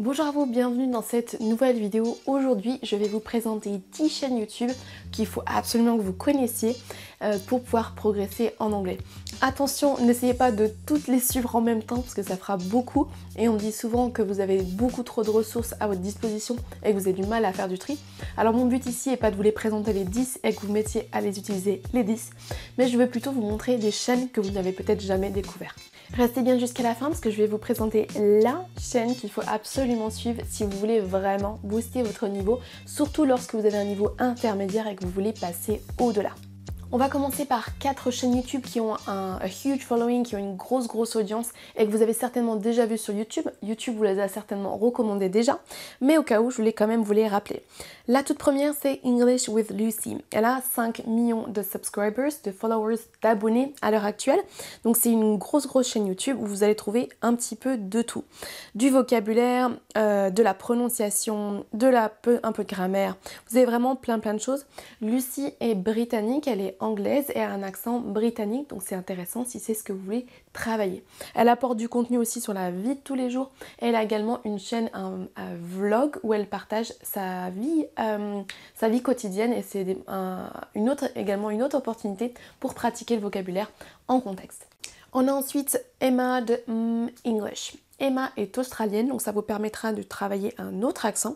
Bonjour à vous, bienvenue dans cette nouvelle vidéo. Aujourd'hui, je vais vous présenter 10 chaînes YouTube qu'il faut absolument que vous connaissiez pour pouvoir progresser en anglais. Attention, n'essayez pas de toutes les suivre en même temps parce que ça fera beaucoup et on me dit souvent que vous avez beaucoup trop de ressources à votre disposition et que vous avez du mal à faire du tri. Alors mon but ici n'est pas de vous les présenter les 10 et que vous mettiez à les utiliser les 10, mais je veux plutôt vous montrer des chaînes que vous n'avez peut-être jamais découvertes. Restez bien jusqu'à la fin parce que je vais vous présenter la chaîne qu'il faut absolument suivre si vous voulez vraiment booster votre niveau, surtout lorsque vous avez un niveau intermédiaire et que vous voulez passer au-delà. On va commencer par 4 chaînes YouTube qui ont un huge following, qui ont une grosse audience et que vous avez certainement déjà vu sur YouTube. YouTube vous les a certainement recommandées déjà, mais au cas où, je voulais quand même vous les rappeler. La toute première, c'est English with Lucy. Elle a 5 millions de subscribers, de followers, d'abonnés à l'heure actuelle. Donc c'est une grosse chaîne YouTube où vous allez trouver un petit peu de tout. Du vocabulaire, de la prononciation, un peu de grammaire. Vous avez vraiment plein de choses. Lucy est britannique, elle est anglaise et a un accent britannique, donc c'est intéressant si c'est ce que vous voulez travailler. Elle apporte du contenu aussi sur la vie de tous les jours. Elle a également une chaîne, un vlog où elle partage sa vie quotidienne et c'est également une autre opportunité pour pratiquer le vocabulaire en contexte. On a ensuite Emma de English. Emma est australienne, donc ça vous permettra de travailler un autre accent.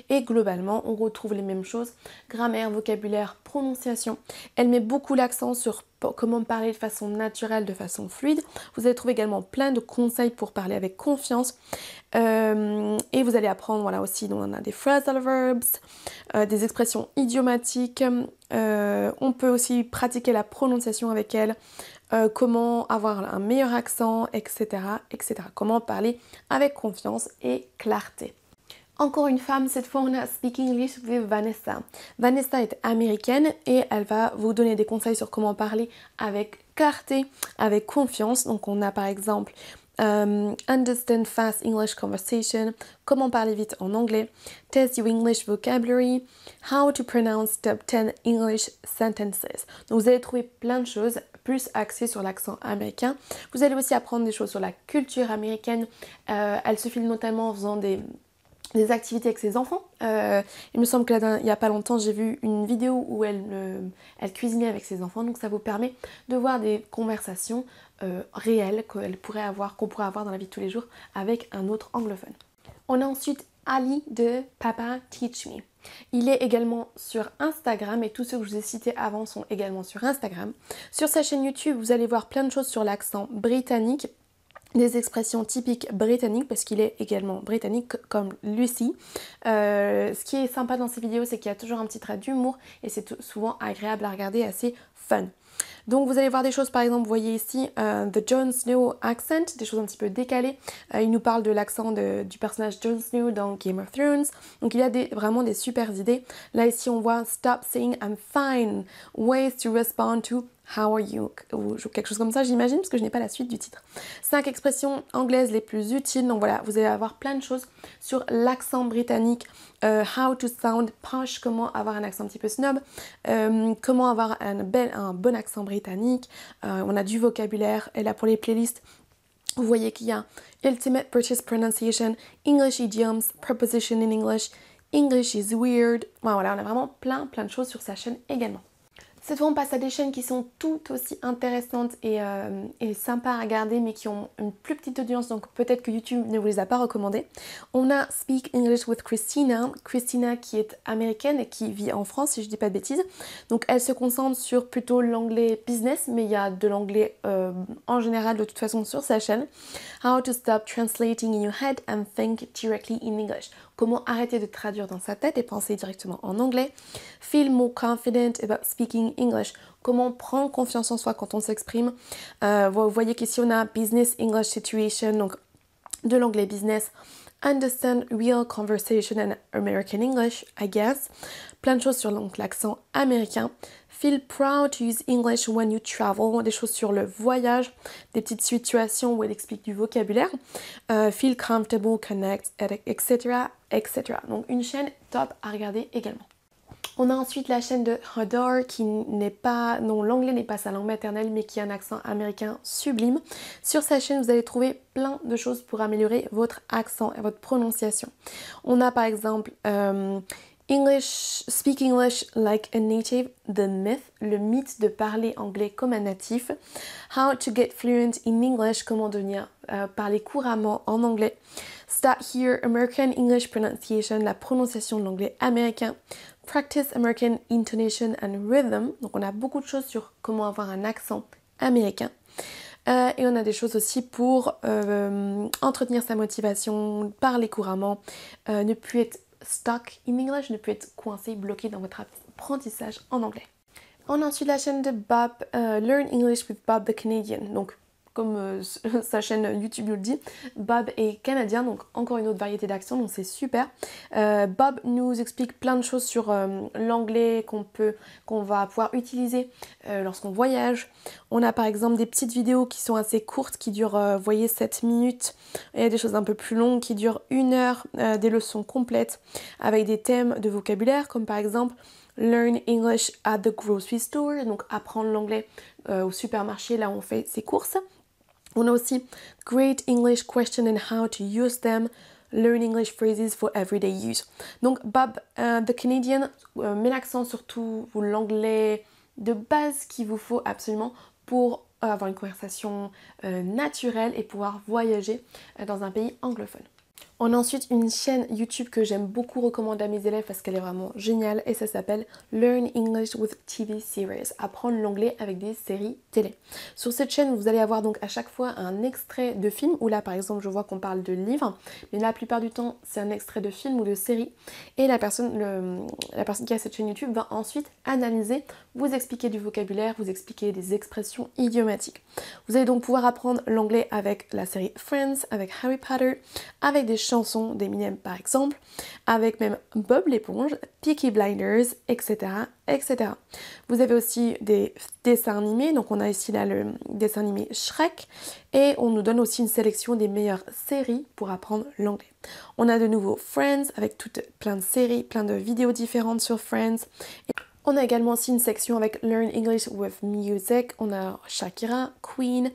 Et globalement, on retrouve les mêmes choses. Grammaire, vocabulaire, prononciation. Elle met beaucoup l'accent sur comment parler de façon naturelle, de façon fluide. Vous allez trouver également plein de conseils pour parler avec confiance. Et vous allez apprendre, voilà aussi, donc on a des phrasal verbs, des expressions idiomatiques. On peut aussi pratiquer la prononciation avec elle. Comment avoir un meilleur accent, etc. Comment parler avec confiance et clarté. Encore une femme, cette fois on a Speak English with Vanessa. Vanessa est américaine et elle va vous donner des conseils sur comment parler avec clarté, avec confiance. Donc on a par exemple Understand Fast English Conversation, comment parler vite en anglais, Test Your English Vocabulary, How to Pronounce Top 10 English Sentences. Donc vous allez trouver plein de choses plus axées sur l'accent américain. Vous allez aussi apprendre des choses sur la culture américaine. Elle se filme notamment en faisant des activités avec ses enfants. Il me semble qu'il n'y a pas longtemps, j'ai vu une vidéo où elle cuisinait avec ses enfants. Donc ça vous permet de voir des conversations réelles qu'on pourrait avoir dans la vie de tous les jours avec un autre anglophone. On a ensuite Ali de Papa Teach Me. Il est également sur Instagram et tous ceux que je vous ai cités avant sont également sur Instagram. Sur sa chaîne YouTube, vous allez voir plein de choses sur l'accent britannique, des expressions typiques britanniques parce qu'il est également britannique comme Lucy. Ce qui est sympa dans ces vidéos, c'est qu'il y a toujours un petit trait d'humour et c'est souvent agréable à regarder, assez fun. Donc vous allez voir des choses, par exemple, vous voyez ici The Jon Snow accent, des choses un petit peu décalées. Il nous parle de l'accent du personnage Jon Snow dans Game of Thrones. Donc il y a vraiment des super idées. Là ici on voit Stop saying I'm fine, ways to respond to How are you? Ou quelque chose comme ça, j'imagine, parce que je n'ai pas la suite du titre. 5 expressions anglaises les plus utiles. Donc voilà, vous allez avoir plein de choses sur l'accent britannique. How to sound posh, comment avoir un accent un petit peu snob. Comment avoir un bon accent britannique. On a du vocabulaire. Et là, pour les playlists, vous voyez qu'il y a Ultimate British Pronunciation, English Idioms, Preposition in English, English is Weird. Voilà, on a vraiment plein de choses sur sa chaîne également. Cette fois, on passe à des chaînes qui sont tout aussi intéressantes et sympas à regarder, mais qui ont une plus petite audience, donc peut-être que YouTube ne vous les a pas recommandées. On a Speak English with Christina. Christina qui est américaine et qui vit en France, si je dis pas de bêtises. Donc elle se concentre sur plutôt l'anglais business, mais il y a de l'anglais en général de toute façon sur sa chaîne. How to stop translating in your head and think directly in English. Comment arrêter de traduire dans sa tête et penser directement en anglais. Feel more confident about speaking English. Comment prendre confiance en soi quand on s'exprime. Vous voyez qu'ici on a Business English Situation, donc de l'anglais business. Understand real conversation and American English, I guess. Plein de choses sur l'accent américain. Feel proud to use English when you travel. Des choses sur le voyage, des petites situations où elle explique du vocabulaire. Feel comfortable, connect, etc. Donc une chaîne top à regarder également. On a ensuite la chaîne de Hodor dont l'anglais n'est pas sa langue maternelle mais qui a un accent américain sublime. Sur sa chaîne, vous allez trouver plein de choses pour améliorer votre accent et votre prononciation. On a par exemple Speak English like a native, the myth, le mythe de parler anglais comme un natif. How to get fluent in English, comment devenir parler couramment en anglais. Start here, American English pronunciation, la prononciation de l'anglais américain. Practice American intonation and rhythm. Donc on a beaucoup de choses sur comment avoir un accent américain. Et on a des choses aussi pour entretenir sa motivation, parler couramment, ne plus être stuck in English, ne plus être coincé, bloqué dans votre apprentissage en anglais. On a ensuite la chaîne de Bob, Learn English with Bob the Canadian. Donc comme sa chaîne YouTube nous le dit, Bob est canadien, donc encore une autre variété d'accent, donc c'est super. Bob nous explique plein de choses sur l'anglais qu'on va pouvoir utiliser lorsqu'on voyage. On a par exemple des petites vidéos qui sont assez courtes, qui durent, vous voyez, 7 minutes. Il y a des choses un peu plus longues qui durent 1 heure, des leçons complètes avec des thèmes de vocabulaire, comme par exemple Learn English at the grocery store, donc apprendre l'anglais au supermarché, là où on fait ses courses. On a aussi Great English Question and How to Use Them, Learn English Phrases for Everyday Use. Donc Bob the Canadian met l'accent sur tout l'anglais de base qu'il vous faut absolument pour avoir une conversation naturelle et pouvoir voyager dans un pays anglophone. On a ensuite une chaîne YouTube que j'aime beaucoup recommander à mes élèves parce qu'elle est vraiment géniale et ça s'appelle Learn English with TV Series, apprendre l'anglais avec des séries télé. Sur cette chaîne, vous allez avoir donc à chaque fois un extrait de film, où là par exemple je vois qu'on parle de livres, mais la plupart du temps c'est un extrait de film ou de série et la personne qui a cette chaîne YouTube va ensuite analyser, vous expliquer du vocabulaire, vous expliquer des expressions idiomatiques. Vous allez donc pouvoir apprendre l'anglais avec la série Friends, avec Harry Potter, avec des chansons d'Eminem par exemple, avec même Bob l'éponge, Peaky Blinders, etc., etc. Vous avez aussi des dessins animés, donc on a ici là le dessin animé Shrek, et on nous donne aussi une sélection des meilleures séries pour apprendre l'anglais. On a de nouveau Friends, avec plein de séries, plein de vidéos différentes sur Friends. Et on a également aussi une section avec Learn English with Music, on a Shakira, Queen,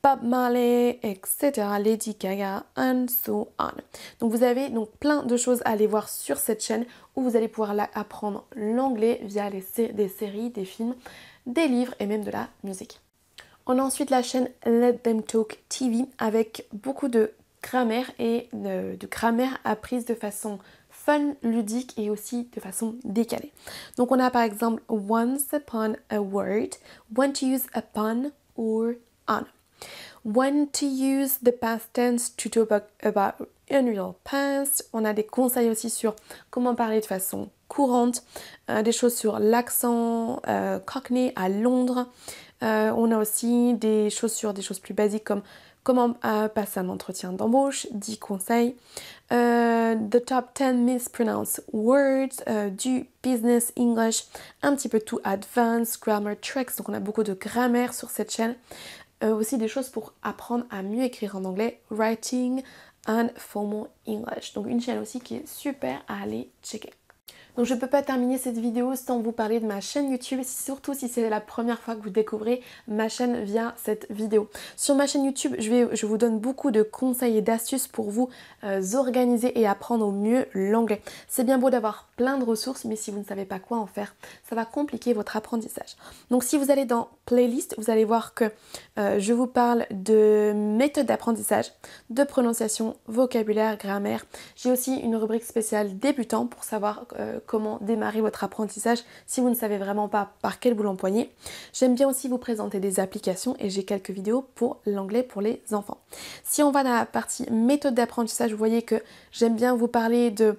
Bob Marley, etc., Lady Gaga, and so on. Donc vous avez donc plein de choses à aller voir sur cette chaîne où vous allez pouvoir apprendre l'anglais via des séries, des films, des livres et même de la musique. On a ensuite la chaîne Let Them Talk TV avec beaucoup de grammaire et de grammaire apprise de façon fun, ludique et aussi de façon décalée. Donc on a par exemple once upon a word, when to use upon or on. When to use the past tense to talk about unreal past. On a des conseils aussi sur comment parler de façon courante, des choses sur l'accent Cockney à Londres. On a aussi des choses sur des choses plus basiques comme comment passer un entretien d'embauche, 10 conseils. The top 10 mispronounced words, du business English, un petit peu tout advanced, grammar tricks. Donc on a beaucoup de grammaire sur cette chaîne. Aussi des choses pour apprendre à mieux écrire en anglais, writing and formal English. Donc une chaîne aussi qui est super à aller checker. Donc je ne peux pas terminer cette vidéo sans vous parler de ma chaîne YouTube, surtout si c'est la première fois que vous découvrez ma chaîne via cette vidéo. Sur ma chaîne YouTube, je vous donne beaucoup de conseils et d'astuces pour vous organiser et apprendre au mieux l'anglais. C'est bien beau d'avoir plein de ressources, mais si vous ne savez pas quoi en faire, ça va compliquer votre apprentissage. Donc si vous allez dans playlist, vous allez voir que je vous parle de méthodes d'apprentissage, de prononciation, vocabulaire, grammaire. J'ai aussi une rubrique spéciale débutant pour savoir comment démarrer votre apprentissage si vous ne savez vraiment pas par quel bout l'empoigner. J'aime bien aussi vous présenter des applications et j'ai quelques vidéos pour l'anglais pour les enfants. Si on va dans la partie méthode d'apprentissage, vous voyez que j'aime bien vous parler de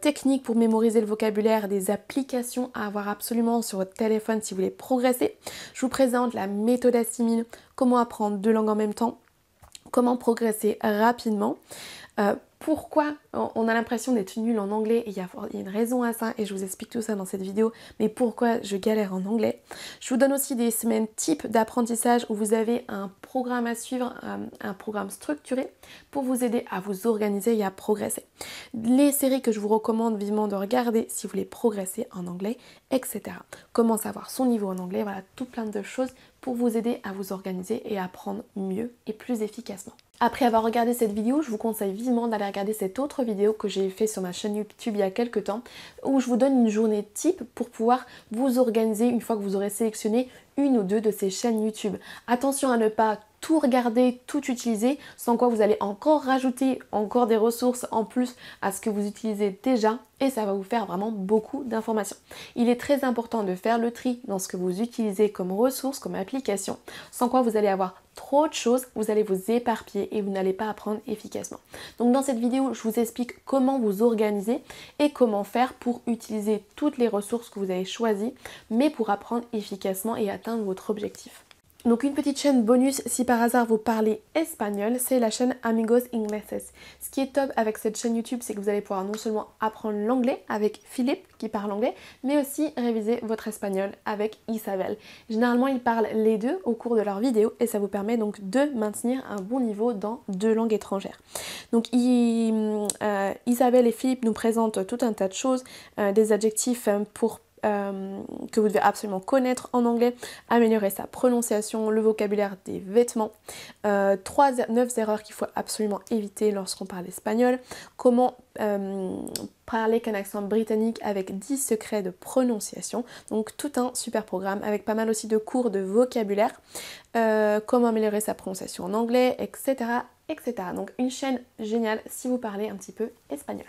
techniques pour mémoriser le vocabulaire, des applications à avoir absolument sur votre téléphone si vous voulez progresser. Je vous présente la méthode Assimile, comment apprendre 2 langues en même temps, comment progresser rapidement. Pourquoi on a l'impression d'être nul en anglais, et il y a une raison à ça et je vous explique tout ça dans cette vidéo, mais pourquoi je galère en anglais. Je vous donne aussi des semaines types d'apprentissage où vous avez un programme à suivre, un programme structuré pour vous aider à vous organiser et à progresser. Les séries que je vous recommande vivement de regarder si vous voulez progresser en anglais, etc. Comment savoir son niveau en anglais, voilà, tout plein de choses pour vous aider à vous organiser et à apprendre mieux et plus efficacement. Après avoir regardé cette vidéo, je vous conseille vivement d'aller regarder cette autre vidéo que j'ai fait sur ma chaîne YouTube il y a quelques temps, où je vous donne une journée type pour pouvoir vous organiser une fois que vous aurez sélectionné une ou deux de ces chaînes YouTube. Attention à ne pas tout regarder, tout utiliser, sans quoi vous allez encore rajouter encore des ressources en plus à ce que vous utilisez déjà et ça va vous faire vraiment beaucoup d'informations. Il est très important de faire le tri dans ce que vous utilisez comme ressources, comme application, sans quoi vous allez avoir trop de choses, vous allez vous éparpiller et vous n'allez pas apprendre efficacement. Donc dans cette vidéo, je vous explique comment vous organiser et comment faire pour utiliser toutes les ressources que vous avez choisies, mais pour apprendre efficacement et atteindre votre objectif. Donc une petite chaîne bonus si par hasard vous parlez espagnol, c'est la chaîne Amigos Ingleses. Ce qui est top avec cette chaîne YouTube, c'est que vous allez pouvoir non seulement apprendre l'anglais avec Philippe qui parle anglais, mais aussi réviser votre espagnol avec Isabelle. Généralement ils parlent les deux au cours de leurs vidéos et ça vous permet donc de maintenir un bon niveau dans deux langues étrangères. Donc Isabelle et Philippe nous présentent tout un tas de choses, des adjectifs pour que vous devez absolument connaître en anglais, améliorer sa prononciation, le vocabulaire des vêtements, 9 erreurs qu'il faut absolument éviter lorsqu'on parle espagnol, comment parler qu'un accent britannique avec 10 secrets de prononciation, donc tout un super programme avec pas mal aussi de cours de vocabulaire, comment améliorer sa prononciation en anglais, etc. etc. Donc une chaîne géniale si vous parlez un petit peu espagnol.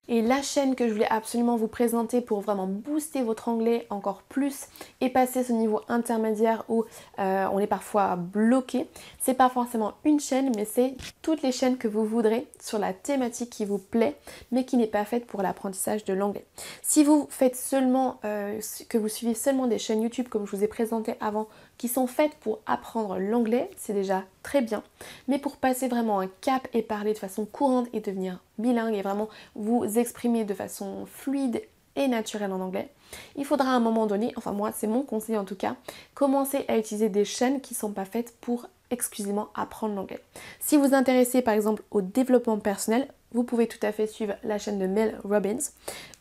Et la chaîne que je voulais absolument vous présenter pour vraiment booster votre anglais encore plus et passer ce niveau intermédiaire où on est parfois bloqué, c'est pas forcément une chaîne mais c'est toutes les chaînes que vous voudrez sur la thématique qui vous plaît mais qui n'est pas faite pour l'apprentissage de l'anglais. Si vous faites seulement, que vous suivez seulement des chaînes YouTube comme je vous ai présenté avant qui sont faites pour apprendre l'anglais, c'est déjà très bien. Mais pour passer vraiment un cap et parler de façon courante et devenir bilingue et vraiment vous exprimer de façon fluide et naturelle en anglais, il faudra à un moment donné, enfin moi c'est mon conseil en tout cas, commencer à utiliser des chaînes qui ne sont pas faites pour exclusivement apprendre l'anglais. Si vous vous intéressez par exemple au développement personnel, vous pouvez tout à fait suivre la chaîne de Mel Robbins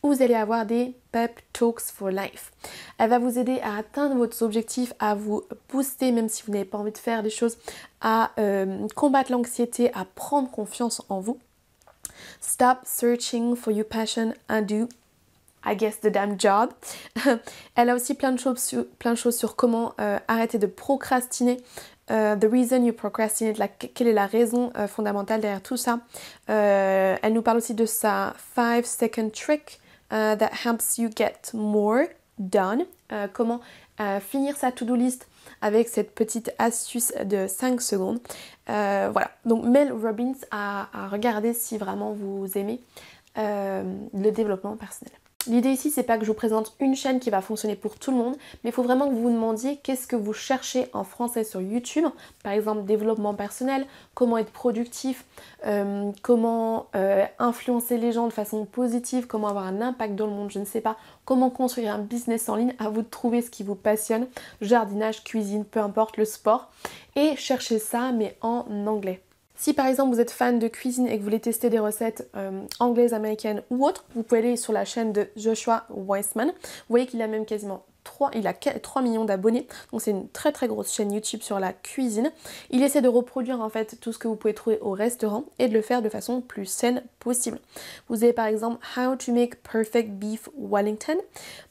où vous allez avoir des Pep Talks for Life. Elle va vous aider à atteindre vos objectifs, à vous booster même si vous n'avez pas envie de faire des choses, à combattre l'anxiété, à prendre confiance en vous. Stop searching for your passion and do, I guess, the damn job. Elle a aussi plein de choses sur comment arrêter de procrastiner. The reason you procrastinate, quelle est la raison fondamentale derrière tout ça. Elle nous parle aussi de sa 5-second trick that helps you get more done. Comment finir sa to-do list avec cette petite astuce de 5 secondes. Voilà, donc Mel Robbins à regarder si vraiment vous aimez le développement personnel. L'idée ici, c'est pas que je vous présente une chaîne qui va fonctionner pour tout le monde, mais il faut vraiment que vous vous demandiez qu'est-ce que vous cherchez en français sur YouTube. Par exemple, développement personnel, comment être productif, comment influencer les gens de façon positive, comment avoir un impact dans le monde, je ne sais pas, comment construire un business en ligne. À vous de trouver ce qui vous passionne, jardinage, cuisine, peu importe, le sport, et cherchez ça, mais en anglais. Si par exemple vous êtes fan de cuisine et que vous voulez tester des recettes anglaises, américaines ou autres, vous pouvez aller sur la chaîne de Joshua Weissman. Vous voyez qu'il a même quasiment 3 millions d'abonnés, donc c'est une très très grosse chaîne YouTube sur la cuisine. Il essaie de reproduire en fait tout ce que vous pouvez trouver au restaurant et de le faire de façon plus saine possible. Vous avez par exemple How to make perfect beef Wellington,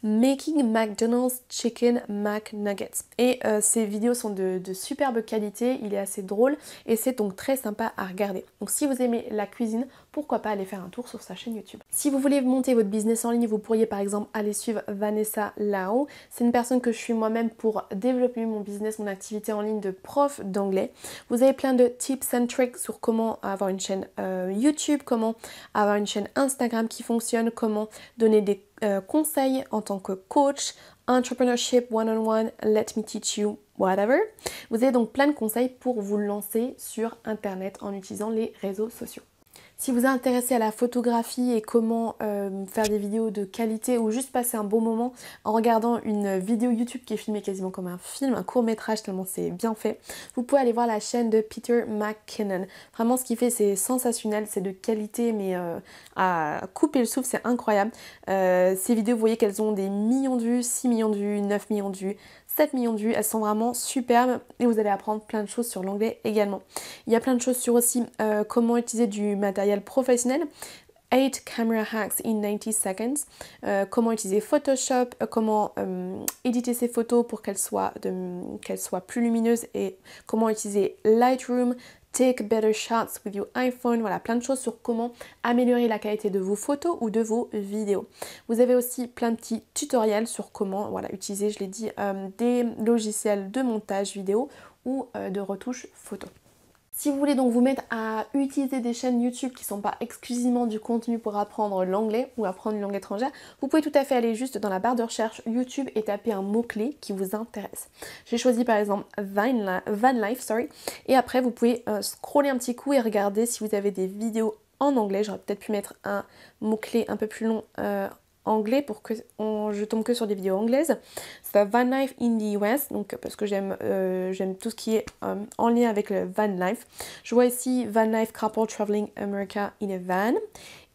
Making McDonald's Chicken McNuggets. Et ces vidéos sont de superbe qualité, il est assez drôle et c'est donc très sympa à regarder. Donc si vous aimez la cuisine, pourquoi pas aller faire un tour sur sa chaîne YouTube. Si vous voulez monter votre business en ligne, vous pourriez par exemple aller suivre Vanessa Lao. C'est une personne que je suis moi-même pour développer mon business, mon activité en ligne de prof d'anglais. Vous avez plein de tips and tricks sur comment avoir une chaîne YouTube, comment avoir une chaîne Instagram qui fonctionne, comment donner des conseils en tant que coach, entrepreneurship, one-on-one, let me teach you, whatever. Vous avez donc plein de conseils pour vous lancer sur Internet en utilisant les réseaux sociaux. Si vous êtes intéressé à la photographie et comment faire des vidéos de qualité ou juste passer un bon moment en regardant une vidéo YouTube qui est filmée quasiment comme un film, un court métrage tellement c'est bien fait, vous pouvez aller voir la chaîne de Peter McKinnon. Vraiment ce qu'il fait c'est sensationnel, c'est de qualité mais à couper le souffle, c'est incroyable. Ces vidéos vous voyez qu'elles ont des millions de vues, 6 millions de vues, 9 millions de vues, 7 millions de vues, elles sont vraiment superbes et vous allez apprendre plein de choses sur l'anglais également. Il y a plein de choses sur aussi comment utiliser du matériel professionnel. 8 camera hacks in 90 seconds, comment utiliser Photoshop, comment éditer ses photos pour qu'elles soient plus lumineuses et comment utiliser Lightroom, take better shots with your iPhone, voilà plein de choses sur comment améliorer la qualité de vos photos ou de vos vidéos. Vous avez aussi plein de petits tutoriels sur comment utiliser, je l'ai dit, des logiciels de montage vidéo ou de retouche photo. Si vous voulez donc vous mettre à utiliser des chaînes YouTube qui ne sont pas exclusivement du contenu pour apprendre l'anglais ou apprendre une langue étrangère, vous pouvez tout à fait aller juste dans la barre de recherche YouTube et taper un mot-clé qui vous intéresse. J'ai choisi par exemple Van Life, et après vous pouvez scroller un petit coup et regarder si vous avez des vidéos en anglais. J'aurais peut-être pu mettre un mot-clé un peu plus long anglais pour que je tombe que sur des vidéos anglaises. C'est Van Life in the US, donc parce que j'aime tout ce qui est en lien avec le van life. Je vois ici Van Life Couple Traveling America in a Van.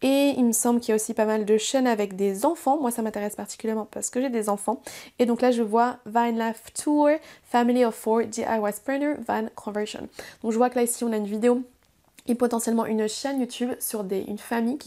Et il me semble qu'il y a aussi pas mal de chaînes avec des enfants. Moi ça m'intéresse particulièrement parce que j'ai des enfants. Et donc là je vois Van Life Tour, Family of 4, DIY Sprinter, Van Conversion. Donc je vois que là ici on a une vidéo et potentiellement une chaîne YouTube sur une famille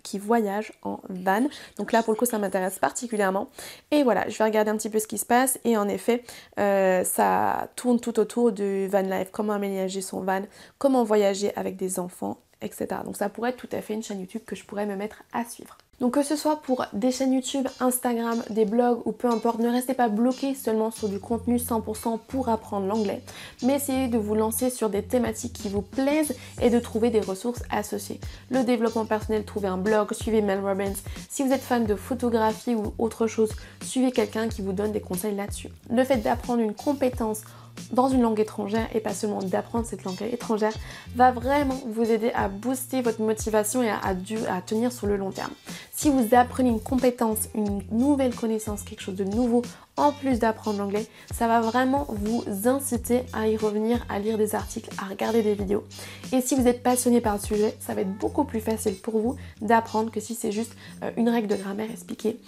qui voyage en van. Donc là pour le coup ça m'intéresse particulièrement. Et voilà, je vais regarder un petit peu ce qui se passe et en effet ça tourne tout autour du van life, comment aménager son van, comment voyager avec des enfants, etc. Donc ça pourrait être tout à fait une chaîne YouTube que je pourrais me mettre à suivre. Donc que ce soit pour des chaînes YouTube, Instagram, des blogs ou peu importe, ne restez pas bloqué seulement sur du contenu 100% pour apprendre l'anglais, mais essayez de vous lancer sur des thématiques qui vous plaisent et de trouver des ressources associées. Le développement personnel, trouvez un blog, suivez Mel Robbins. Si vous êtes fan de photographie ou autre chose, suivez quelqu'un qui vous donne des conseils là-dessus. Le fait d'apprendre une compétence dans une langue étrangère et pas seulement d'apprendre cette langue étrangère va vraiment vous aider à booster votre motivation et à tenir sur le long terme. Si vous apprenez une compétence, une nouvelle connaissance, quelque chose de nouveau en plus d'apprendre l'anglais, ça va vraiment vous inciter à y revenir, à lire des articles, à regarder des vidéos. Et si vous êtes passionné par le sujet, ça va être beaucoup plus facile pour vous d'apprendre que si c'est juste une règle de grammaire expliquée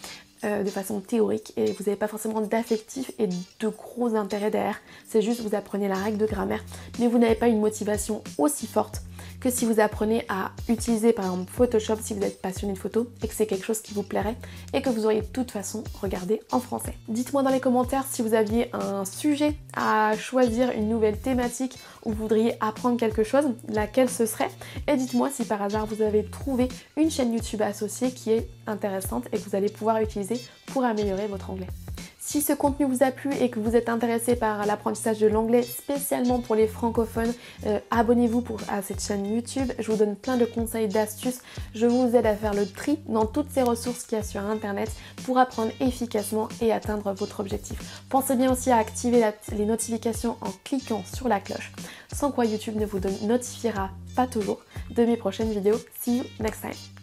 de façon théorique et vous n'avez pas forcément d'affectif et de gros intérêts derrière. C'est juste vous apprenez la règle de grammaire, mais vous n'avez pas une motivation aussi forte que si vous apprenez à utiliser par exemple Photoshop si vous êtes passionné de photo et que c'est quelque chose qui vous plairait et que vous auriez de toute façon regardé en français. Dites-moi dans les commentaires si vous aviez un sujet à choisir, une nouvelle thématique où vous voudriez apprendre quelque chose, laquelle ce serait, et dites-moi si par hasard vous avez trouvé une chaîne YouTube associée qui est intéressante et que vous allez pouvoir utiliser pour améliorer votre anglais. Si ce contenu vous a plu et que vous êtes intéressé par l'apprentissage de l'anglais spécialement pour les francophones, abonnez-vous à cette chaîne YouTube. Je vous donne plein de conseils, d'astuces. Je vous aide à faire le tri dans toutes ces ressources qu'il y a sur internet pour apprendre efficacement et atteindre votre objectif. Pensez bien aussi à activer les notifications en cliquant sur la cloche, sans quoi YouTube ne vous notifiera pas toujours de mes prochaines vidéos. See you next time!